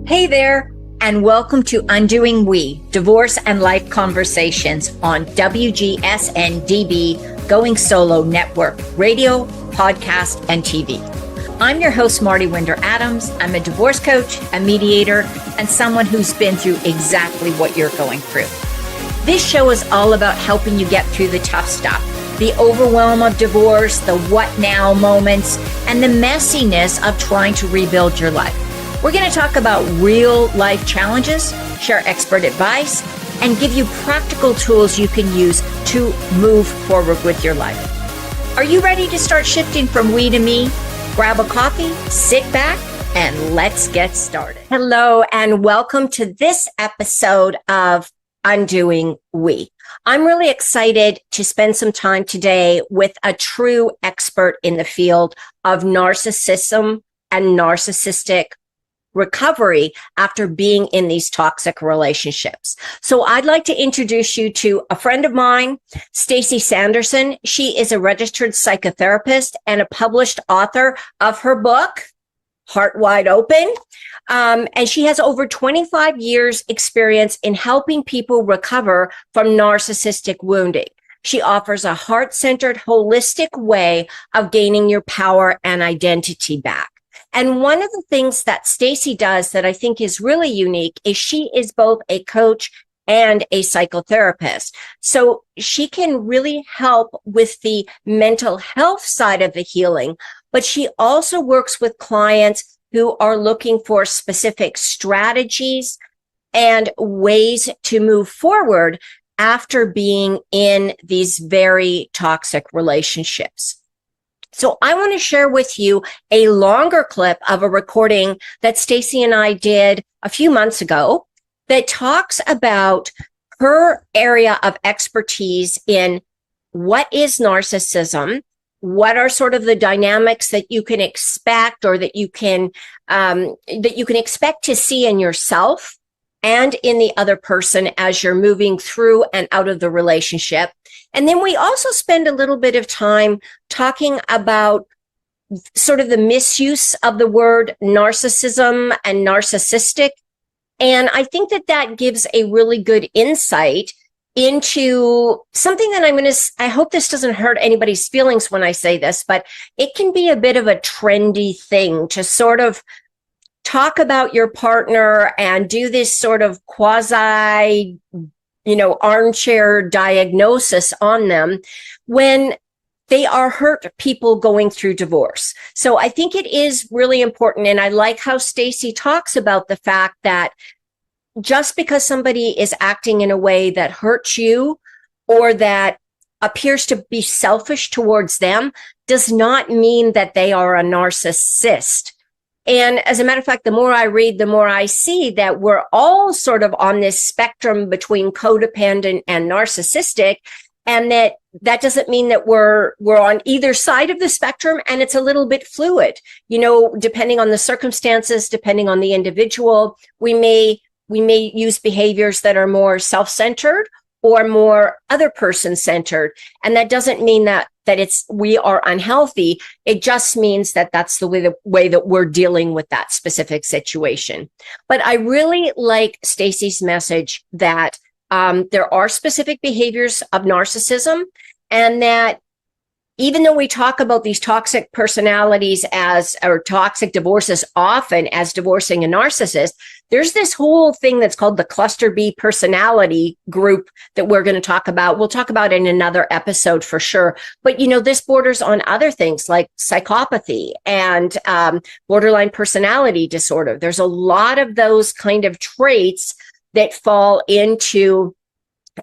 Hey there, and welcome to Undoing We, Divorce and Life Conversations on WGSN-DB, Going Solo Network, radio, podcast, and TV. I'm your host, Mardi Winder-Adams. I'm a divorce coach, a mediator, and someone who's been through exactly what you're going through. This show is all about helping you get through the tough stuff, the overwhelm of divorce, the what now moments, and the messiness of trying to rebuild your life. We're going to talk about real life challenges, share expert advice, and give you practical tools you can use to move forward with your life. Are you ready to start shifting from we to me? Grab a coffee, sit back, and let's get started. Hello, and welcome to this episode of Undoing We. I'm really excited to spend some time today with a true expert in the field of narcissism and narcissistic recovery after being in these toxic relationships. So I'd like to introduce you to a friend of mine, Stacey Sanderson. She is a registered psychotherapist and a published author of her book, Heart Wide Open. And she has over 25 years experience in helping people recover from narcissistic wounding. She offers a heart-centered, holistic way of gaining your power and identity back. And one of the things that Stacey does that I think is really unique is she is both a coach and a psychotherapist. So she can really help with the mental health side of the healing, but she also works with clients who are looking for specific strategies and ways to move forward after being in these very toxic relationships. So I want to share with you a longer clip of a recording that Stacey and I did a few months ago that talks about her area of expertise in what is narcissism, what are sort of the dynamics that you can expect or that you can expect to see in yourself and in the other person as you're moving through and out of the relationship. And then we also spend a little bit of time talking about sort of the misuse of the word narcissism and narcissistic. And I think that that gives a really good insight into something that I hope this doesn't hurt anybody's feelings when I say this, but it can be a bit of a trendy thing to sort of talk about your partner and do this sort of quasi, armchair diagnosis on them when they are hurt people going through divorce. So I think it is really important. And I like how Stacey talks about the fact that just because somebody is acting in a way that hurts you or that appears to be selfish towards them does not mean that they are a narcissist. And as a matter of fact, the more I read, the more I see that we're all sort of on this spectrum between codependent and narcissistic, and that doesn't mean that we're on either side of the spectrum, and it's a little bit fluid. Depending on the circumstances, depending on the individual, we may use behaviors that are more self-centered or more other person-centered. And that doesn't mean that we are unhealthy. It just means that that's the way that we're dealing with that specific situation. But I really like Stacey's message that there are specific behaviors of narcissism, and that even though we talk about these toxic personalities or toxic divorces often as divorcing a narcissist, there's this whole thing that's called the cluster B personality group that we're going to talk about. We'll talk about in another episode for sure. But, this borders on other things like psychopathy and borderline personality disorder. There's a lot of those kind of traits that fall into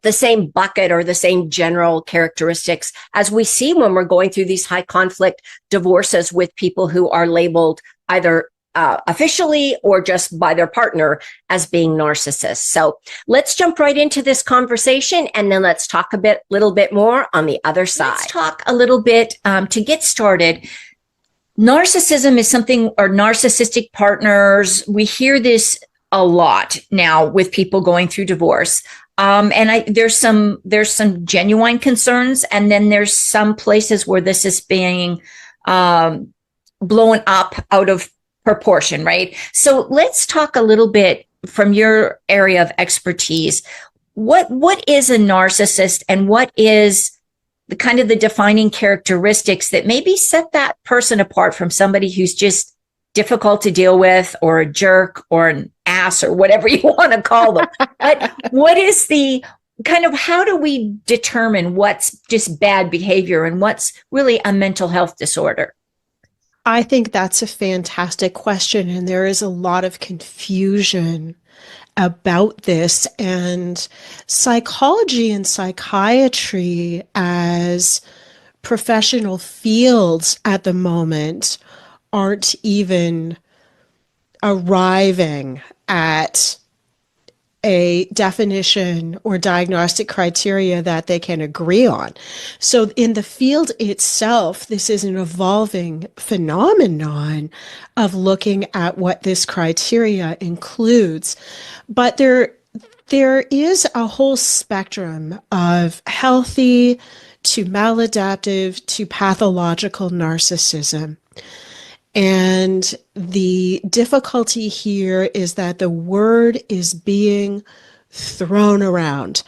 the same bucket or the same general characteristics as we see when we're going through these high conflict divorces with people who are labeled either officially or just by their partner as being narcissists. So let's jump right into this conversation, and then let's talk little bit more on the other side. Let's talk a little bit to get started. Narcissism is something, or narcissistic partners, we hear this a lot now with people going through divorce. There's some genuine concerns, and then there's some places where this is being blown up out of proportion, right? So let's talk a little bit from your area of expertise. What is a narcissist, and what is the kind of the defining characteristics that maybe set that person apart from somebody who's just difficult to deal with, or a jerk, or an ass, or whatever you want to call them? But what is the kind of, how do we determine what's just bad behavior and what's really a mental health disorder? I think that's a fantastic question, and there is a lot of confusion about this. And psychology and psychiatry as professional fields at the moment aren't even arriving at a definition or diagnostic criteria that they can agree on. So in the field itself, this is an evolving phenomenon of looking at what this criteria includes. But there is a whole spectrum of healthy to maladaptive to pathological narcissism. And the difficulty here is that the word is being thrown around.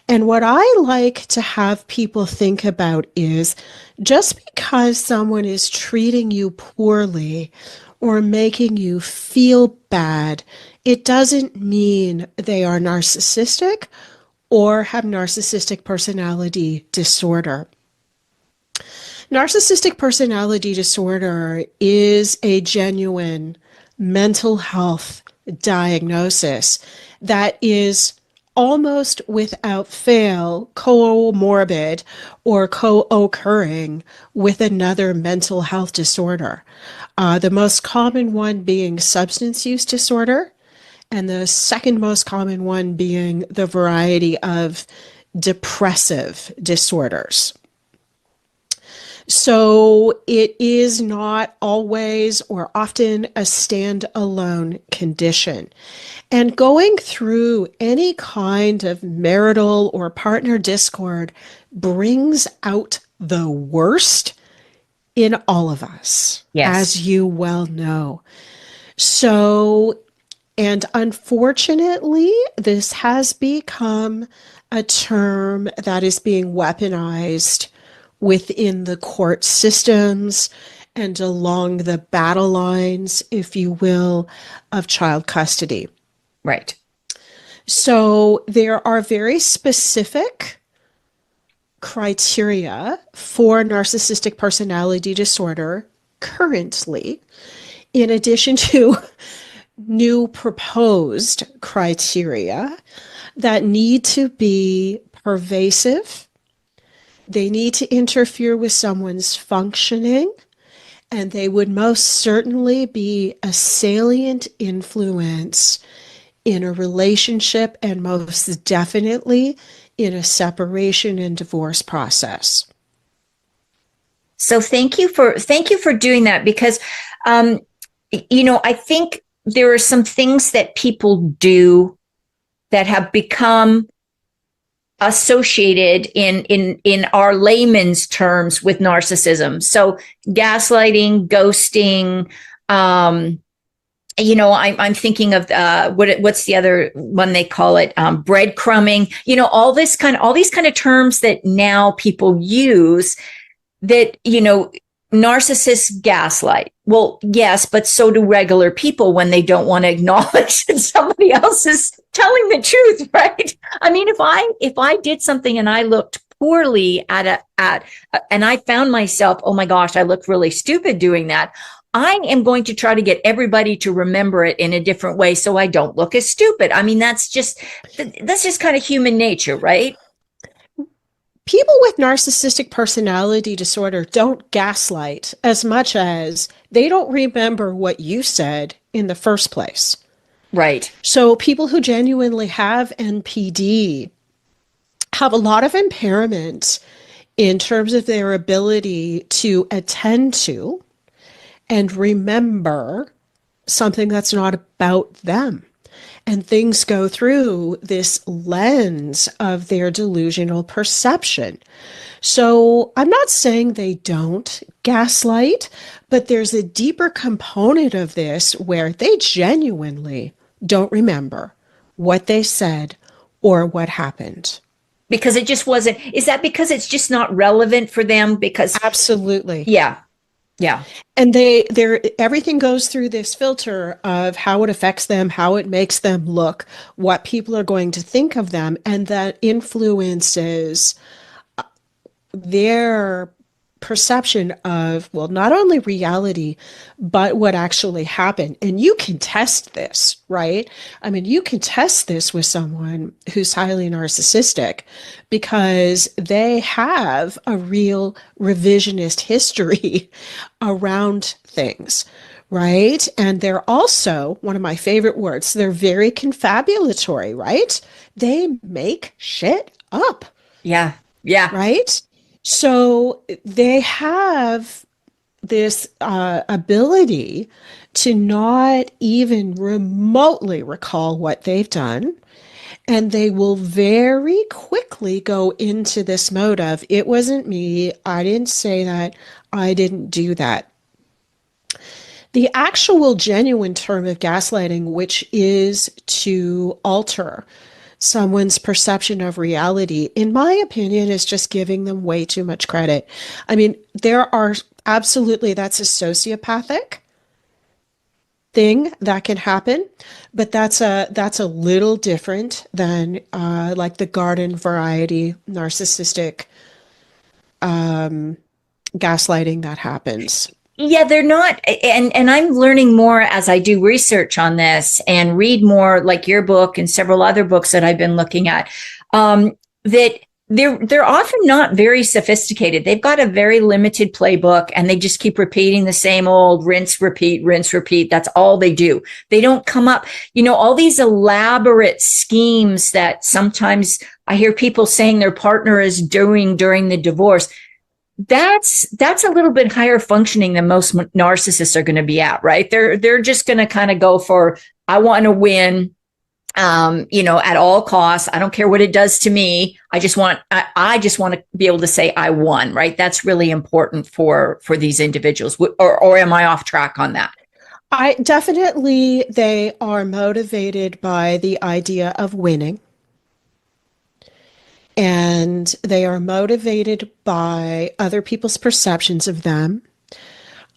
And what I like to have people think about is, just because someone is treating you poorly or making you feel bad, it doesn't mean they are narcissistic or have narcissistic personality disorder. Narcissistic personality disorder is a genuine mental health diagnosis that is almost without fail comorbid or co-occurring with another mental health disorder. The most common one being substance use disorder, and the second most common one being the variety of depressive disorders. So it is not always or often a standalone condition. And going through any kind of marital or partner discord brings out the worst in all of us, Yes, as you well know. So, and unfortunately, this has become a term that is being weaponized within the court systems and along the battle lines, if you will, of child custody. right. So there are very specific criteria for narcissistic personality disorder currently, in addition to new proposed criteria that need to be pervasive. They need to interfere with someone's functioning, and they would most certainly be a salient influence in a relationship, and most definitely in a separation and divorce process. So thank you for doing that, because I think there are some things that people do that have become associated in our layman's terms with narcissism. So gaslighting, ghosting, I'm thinking of what's the other one they call it? Breadcrumbing. All these kind of terms that now people use that, narcissists gaslight. Well, yes, but so do regular people when they don't want to acknowledge that somebody else is telling the truth, right? I mean, if I did something and I looked poorly and I found myself, oh my gosh, I look really stupid doing that, I am going to try to get everybody to remember it in a different way so I don't look as stupid. I mean, that's just kind of human nature, right? People with narcissistic personality disorder don't gaslight as much as they don't remember what you said in the first place. Right. So people who genuinely have NPD have a lot of impairment in terms of their ability to attend to and remember something that's not about them. And things go through this lens of their delusional perception. So I'm not saying they don't gaslight, but there's a deeper component of this where they genuinely don't remember what they said or what happened. Because it just wasn't, is that because it's just not relevant for them? Because, Absolutely. yeah, yeah. And everything goes through this filter of how it affects them, how it makes them look, what people are going to think of them, and that influences their perception of, well, not only reality, but what actually happened. And you can test this, right? I mean, you can test this with someone who's highly narcissistic because they have a real revisionist history around things, right? And they're also, one of my favorite words, they're very confabulatory, right? They make shit up. Yeah. Yeah. Right? So they have this ability to not even remotely recall what they've done. And they will very quickly go into this mode of, it wasn't me, I didn't say that, I didn't do that. The actual genuine term of gaslighting, which is to alter someone's perception of reality, in my opinion, is just giving them way too much credit. I mean, there are absolutely, that's a sociopathic thing that can happen, but that's a little different than like the garden variety narcissistic gaslighting that happens. Yeah, they're not, and I'm learning more as I do research on this and read more, like your book and several other books that I've been looking at. That they're often not very sophisticated. They've got a very limited playbook, and they just keep repeating the same old rinse, repeat, rinse, repeat. That's all they do. They don't come up, all these elaborate schemes that sometimes I hear people saying their partner is doing during the divorce. That's a little bit higher functioning than most narcissists are going to be at, right? They're just going to kind of go for, I want to win, at all costs. I don't care what it does to me. I just want to be able to say I won, right? That's really important for these individuals. Or am I off track on that? They are motivated by the idea of winning. And they are motivated by other people's perceptions of them.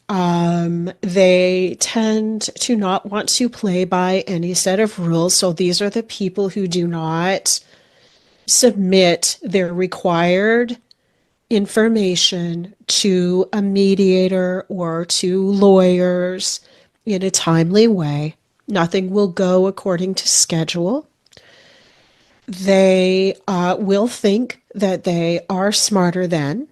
They tend to not want to play by any set of rules. So these are the people who do not submit their required information to a mediator or to lawyers in a timely way. Nothing will go according to schedule. They will think that they are smarter than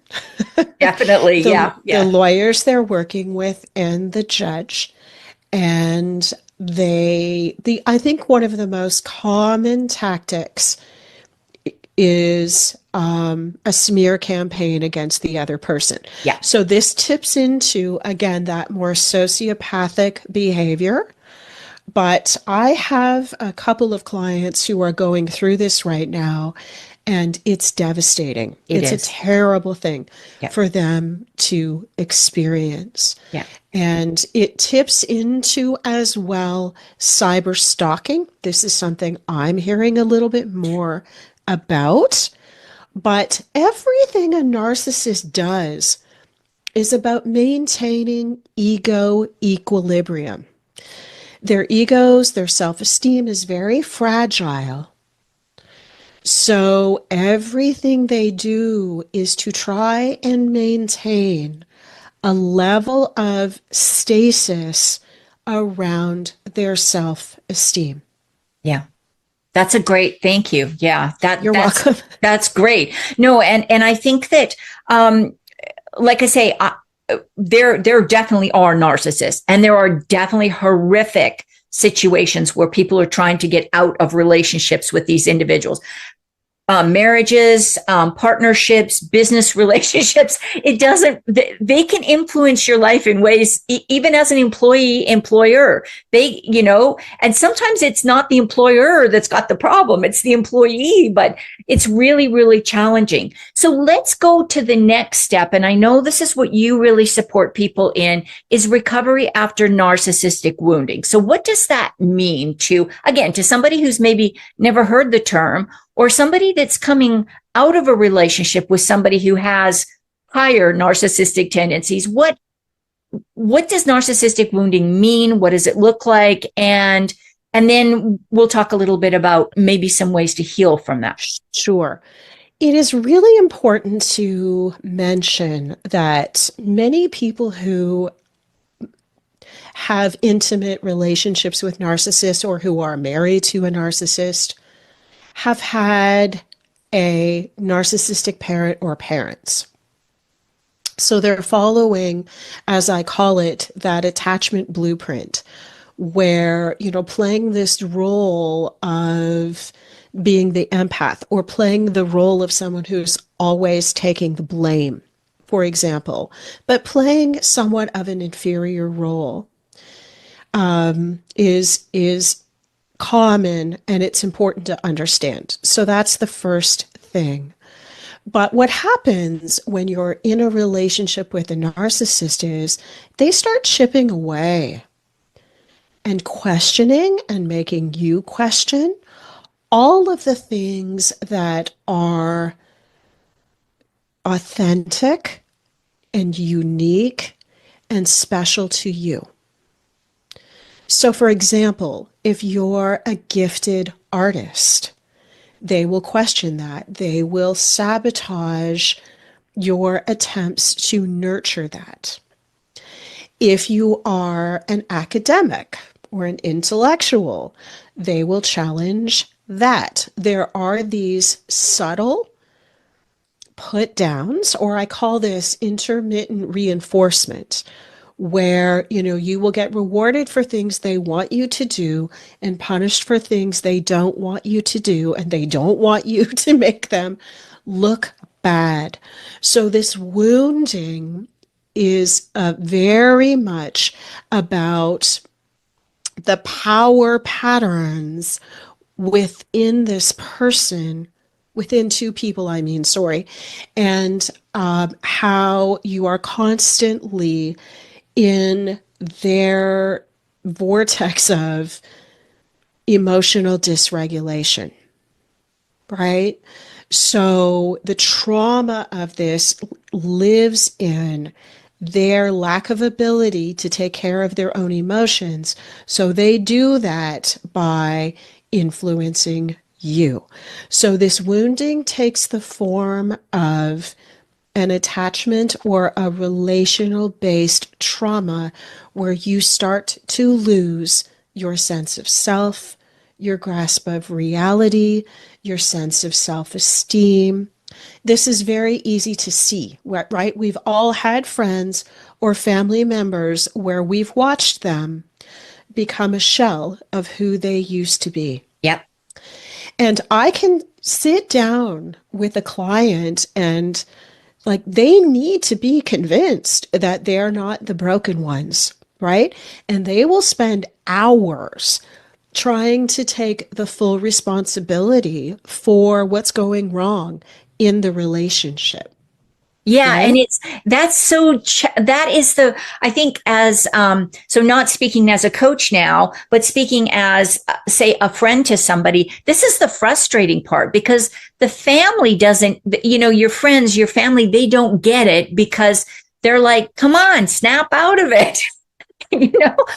Definitely, yeah. the lawyers they're working with and the judge. And I think one of the most common tactics is a smear campaign against the other person. Yeah. So this tips into, again, that more sociopathic behavior. But I have a couple of clients who are going through this right now, and it's devastating. It's a terrible thing for them to experience. Yeah. And it tips into as well cyber stalking. This is something I'm hearing a little bit more about. But everything a narcissist does is about maintaining ego equilibrium. Their egos, their self-esteem is very fragile. So everything they do is to try and maintain a level of stasis around their self-esteem. Yeah. That's a great, thank you. Yeah. You're welcome. That's great. No, and I think that, like I say, there definitely are narcissists, and there are definitely horrific situations where people are trying to get out of relationships with these individuals. marriages, partnerships, business relationships. It doesn't, they can influence your life in ways, even as an employee, employer, and sometimes it's not the employer that's got the problem. It's the employee, but it's really, really challenging. So let's go to the next step. And I know this is what you really support people in, is recovery after narcissistic wounding. So what does that mean to somebody who's maybe never heard the term, or somebody that's coming out of a relationship with somebody who has higher narcissistic tendencies? What does narcissistic wounding mean? What does it look like? And then we'll talk a little bit about maybe some ways to heal from that. Sure. It is really important to mention that many people who have intimate relationships with narcissists, or who are married to a narcissist, have had a narcissistic parent or parents. So they're following, as I call it, that attachment blueprint, where, playing this role of being the empath, or playing the role of someone who's always taking the blame, for example, but playing somewhat of an inferior role, is common, and it's important to understand. So that's the first thing. But what happens when you're in a relationship with a narcissist is they start chipping away and questioning and making you question all of the things that are authentic and unique and special to you. So, for example, if you're a gifted artist, they will question that. They will sabotage your attempts to nurture that. If you are an academic or an intellectual, they will challenge that. There are these subtle put downs, or I call this intermittent reinforcement, where, you will get rewarded for things they want you to do and punished for things they don't want you to do, and they don't want you to make them look bad. So this wounding is very much about the power patterns within this person, within two people, and how you are constantly in their vortex of emotional dysregulation, right? So the trauma of this lives in their lack of ability to take care of their own emotions. So they do that by influencing you. So this wounding takes the form of an attachment or a relational-based trauma, where you start to lose your sense of self, your grasp of reality, your sense of self-esteem. This is very easy to see, right? We've all had friends or family members where we've watched them become a shell of who they used to be. Yep. And I can sit down with a client and they need to be convinced that they're not the broken ones, right? And they will spend hours trying to take the full responsibility for what's going wrong in the relationship. Yeah. Right? And that is I think so not speaking as a coach now, but speaking as, say, a friend to somebody, this is the frustrating part, because the family doesn't, your friends, your family, they don't get it, because they're like, come on, snap out of it.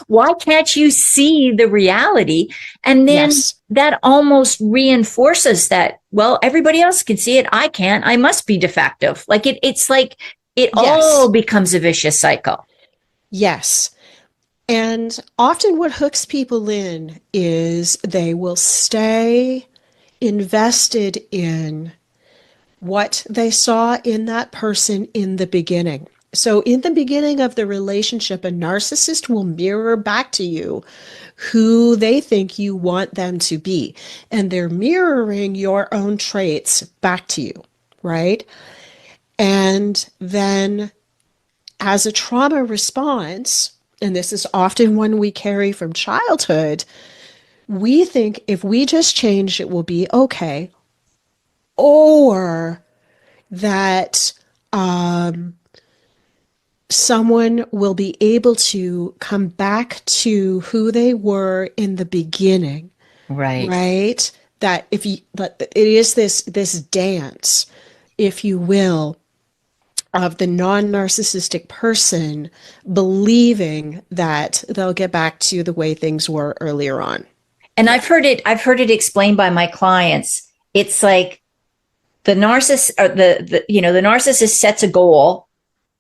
Why can't you see the reality? And then that almost reinforces that, well, everybody else can see it, I can't, I must be defective. It's like it all becomes a vicious cycle. Yes. And often what hooks people in is they will stay invested in what they saw in that person in the beginning. So in the beginning of the relationship, a narcissist will mirror back to you who they think you want them to be. And they're mirroring your own traits back to you, right? And then as a trauma response, and this is often one we carry from childhood, we think if we just change, it will be okay. Or that someone will be able to come back to who they were in the beginning, Right. right? That if you, but it is this dance, if you will, of the non-narcissistic person believing that they'll get back to the way things were earlier on. And I've heard it explained by my clients. It's like the narcissist, or the narcissist sets a goal,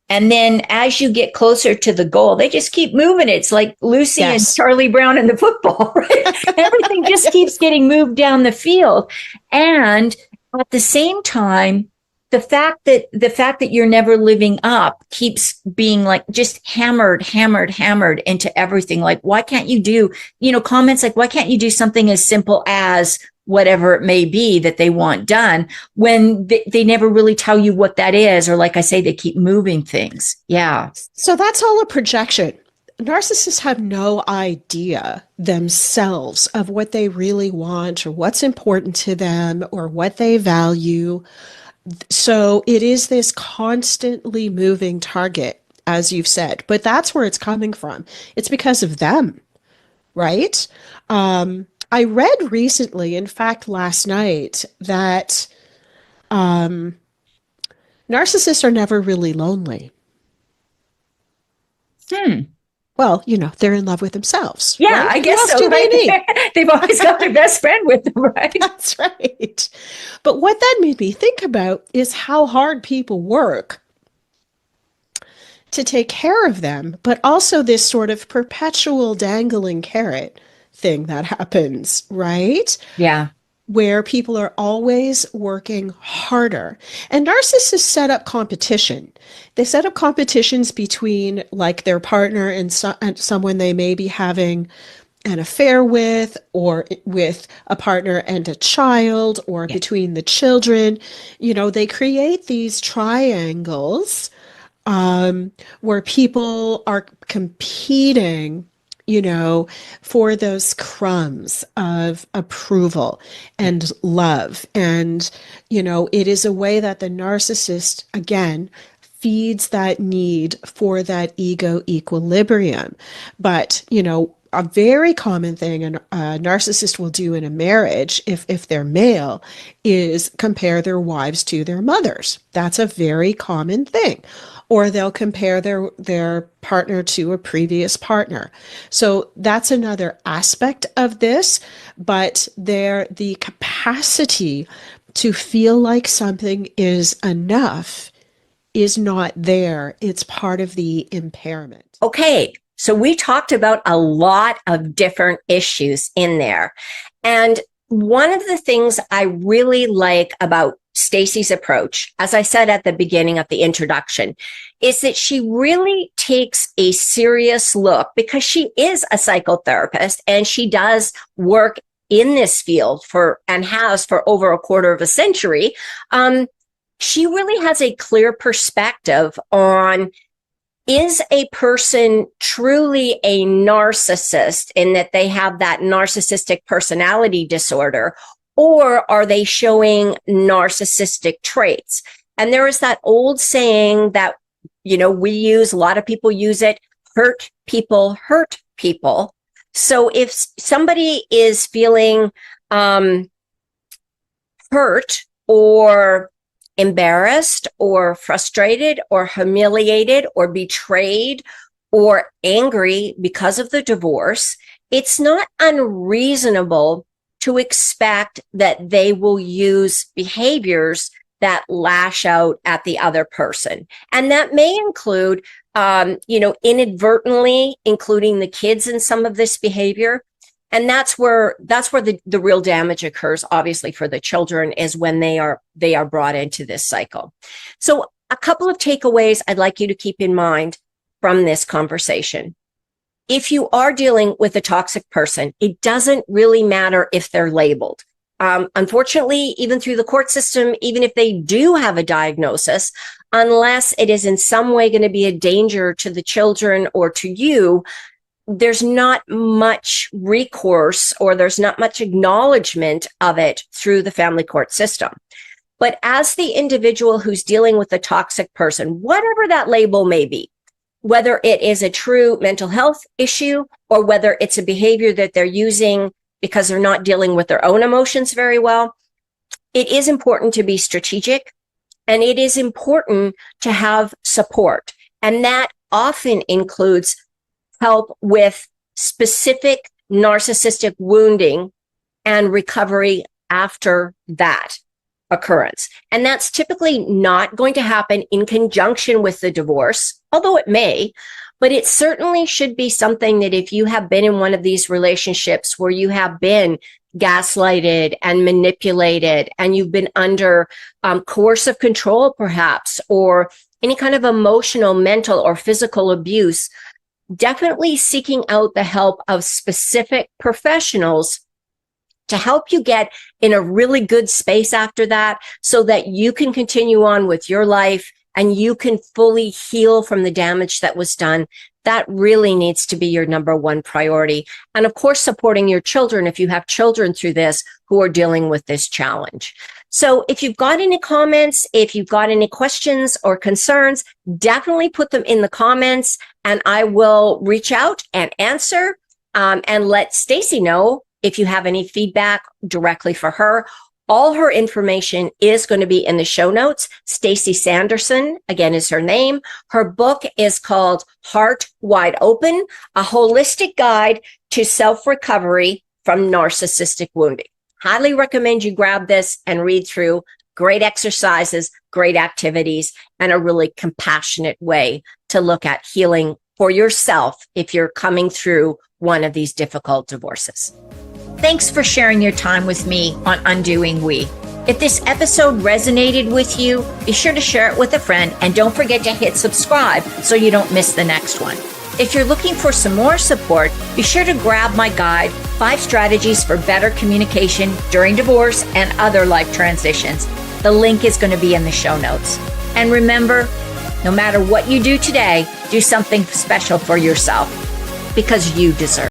and then as you get closer to the goal, they just keep moving it. It's like Lucy and Charlie Brown in the football, right? Everything just keeps getting moved down the field. And at the same time, the fact that you're never living up keeps being like just hammered into everything. Like, why can't you do, comments like, why can't you do something as simple as whatever it may be that they want done, when they never really tell you what that is? Or like I say, they keep moving things. Yeah. So that's all a projection. Narcissists have no idea themselves of what they really want or what's important to them or what they value. So it is this constantly moving target, as you've said, but that's where it's coming from. It's because of them, right? I read recently, in fact, last night, that narcissists are never really lonely. Well, they're in love with themselves. Yeah, right? I guess so. Do they need? They've always got their best friend with them, right? That's right. But what that made me think about is how hard people work to take care of them, but also this sort of perpetual dangling carrot thing that happens, right? Yeah. Where people are always working harder. And narcissists set up competition. They set up competitions between like their partner and someone they may be having an affair with, or with a partner and a child, or between the children. They create these triangles where people are competing for those crumbs of approval and love. And, it is a way that the narcissist, again, feeds that need for that ego equilibrium. But, a very common thing a narcissist will do in a marriage, if they're male, is compare their wives to their mothers. That's a very common thing. Or they'll compare their partner to a previous partner. So that's another aspect of this, but the capacity to feel like something is enough is not there. It's part of the impairment. Okay, so we talked about a lot of different issues in there. And one of the things I really like about Stacey's approach, as I said at the beginning of the introduction, is that she really takes a serious look, because she is a psychotherapist and she does work in this field and has for over a quarter of a century. She really has a clear perspective on, is a person truly a narcissist in that they have that narcissistic personality disorder, or are they showing narcissistic traits? And there is that old saying that, we use, a lot of people use it, hurt people hurt people. So if somebody is feeling hurt or embarrassed or frustrated or humiliated or betrayed or angry because of the divorce, it's not unreasonable to expect that they will use behaviors that lash out at the other person. And that may include, inadvertently including the kids in some of this behavior. And that's where the real damage occurs, obviously, for the children, is when they are brought into this cycle. So a couple of takeaways I'd like you to keep in mind from this conversation. If you are dealing with a toxic person, it doesn't really matter if they're labeled. Unfortunately, even through the court system, even if they do have a diagnosis, unless it is in some way going to be a danger to the children or to you, there's not much recourse or there's not much acknowledgement of it through the family court system. But as the individual who's dealing with a toxic person, whatever that label may be, whether it is a true mental health issue or whether it's a behavior that they're using because they're not dealing with their own emotions very well, it is important to be strategic and it is important to have support. And that often includes help with specific narcissistic wounding and recovery after that occurrence. And that's typically not going to happen in conjunction with the divorce, although it may, but it certainly should be something that if you have been in one of these relationships where you have been gaslighted and manipulated and you've been under coercive control perhaps, or any kind of emotional, mental, or physical abuse, definitely seeking out the help of specific professionals to help you get in a really good space after that so that you can continue on with your life and you can fully heal from the damage that was done. That really needs to be your number one priority. And of course, supporting your children if you have children through this who are dealing with this challenge. So if you've got any comments, if you've got any questions or concerns, definitely put them in the comments and I will reach out and answer and let Stacey know if you have any feedback directly for her. All her information is going to be in the show notes. Stacey Sanderson, again, is her name. Her book is called Heart Wide Open, a holistic guide to self-recovery from narcissistic wounding. Highly recommend you grab this and read through. Great exercises, great activities, and a really compassionate way to look at healing for yourself if you're coming through one of these difficult divorces. Thanks for sharing your time with me on Undoing We. If this episode resonated with you, be sure to share it with a friend and don't forget to hit subscribe so you don't miss the next one. If you're looking for some more support, be sure to grab my guide, 5 Strategies for Better Communication During Divorce and Other Life Transitions. The link is going to be in the show notes. And remember, no matter what you do today, do something special for yourself because you deserve it.